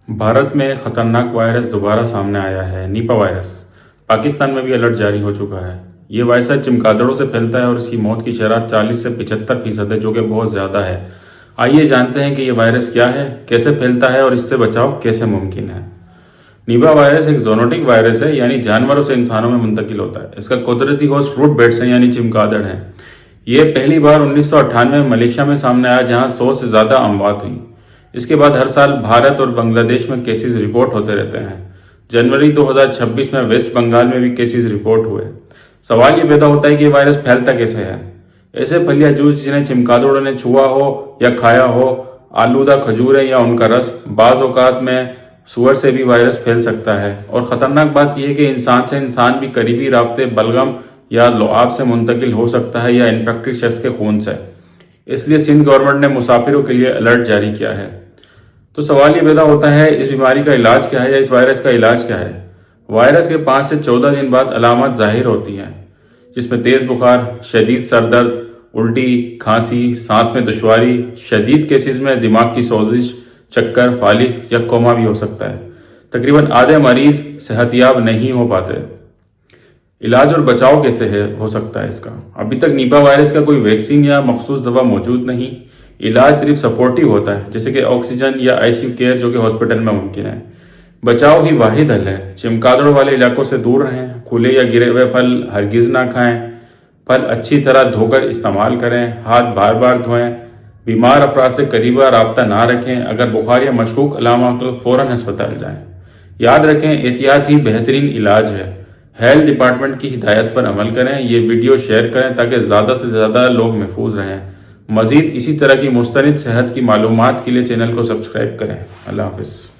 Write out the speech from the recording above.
भारत में खतरनाक वायरस दोबारा सामने आया है। निपा वायरस पाकिस्तान में भी अलर्ट जारी हो चुका है। ये वायरस चमगादड़ों से फैलता है और इसकी मौत की शरह 40 से 75% है, जो कि बहुत ज़्यादा है। आइए जानते हैं कि ये वायरस क्या है, कैसे फैलता है और इससे बचाव कैसे मुमकिन है। निपा वायरस एक ज़ूनोटिक वायरस है, यानी जानवरों से इंसानों में मुंतकिल होता है। इसका कुदरती होस्ट फ्रूट बैट्स हैं, यानी चमगादड़ हैं। ये पहली बार 1998 में मलेशिया में सामने आया, जहां 100 से ज़्यादा अमवात हुई। इसके बाद हर साल भारत और बांग्लादेश में केसेस रिपोर्ट होते रहते हैं। जनवरी 2026 में वेस्ट बंगाल में भी केसेस रिपोर्ट हुए। सवाल ये पैदा होता है कि ये वायरस फैलता कैसे है। ऐसे फल या जूस जिन्हें चमगादड़ों ने छुआ हो या खाया हो, आलूदा खजूरें या उनका रस, बाज़ औक़ात में सूअर से भी वायरस फैल सकता है। और ख़तरनाक बात यह है कि इंसान से इंसान भी करीबी राब्ते बलगम या लुआब से मुंतकिल हो सकता है, या इन्फेक्टेड शख्स के खून से। इसलिए सिंध गवर्नमेंट ने मुसाफिरों के लिए अलर्ट जारी किया है। तो सवाल ये पैदा होता है, इस बीमारी का इलाज क्या है, या इस वायरस का इलाज क्या है। वायरस के 5 से 14 दिन बाद अलामत जाहिर होती हैं, जिसमें तेज़ बुखार, शदीद सर दर्द, उल्टी, खांसी, सांस में दुश्वारी, शदीद केसेस में दिमाग की सोजिश, चक्कर, फालिज या कोमा भी हो सकता है। तकरीबन आधे मरीज सेहतयाब नहीं हो पाते। इलाज और बचाव कैसे हो सकता है इसका? अभी तक निपा वायरस का कोई वैक्सीन या मखसूस दवा मौजूद नहीं। इलाज सिर्फ सपोर्टिव होता है, जैसे कि ऑक्सीजन या आईसीयू केयर, जो कि हॉस्पिटल में मुमकिन है। बचाव ही वाहिद हल है। चमगादड़ वाले इलाकों से दूर रहें, खुले या गिरे हुए फल हरगिज ना खाएं, फल अच्छी तरह धोकर इस्तेमाल करें, हाथ बार बार धोएं, बीमार अफराद से करीबा राब्ता ना रखें। अगर बुखार या मशकूक अलामत तो फ़ौरन अस्पताल जाएं। याद रखें, एहतियात ही बेहतरीन इलाज है। हेल्थ डिपार्टमेंट की हिदायत पर अमल करें। ये वीडियो शेयर करें ताकि ज़्यादा से ज़्यादा लोग महफूज रहें। मज़ीद इसी तरह की मुस्तनिद सेहत की मालूमात के लिए चैनल को सब्सक्राइब करें। अल्लाह हाफ़िज़।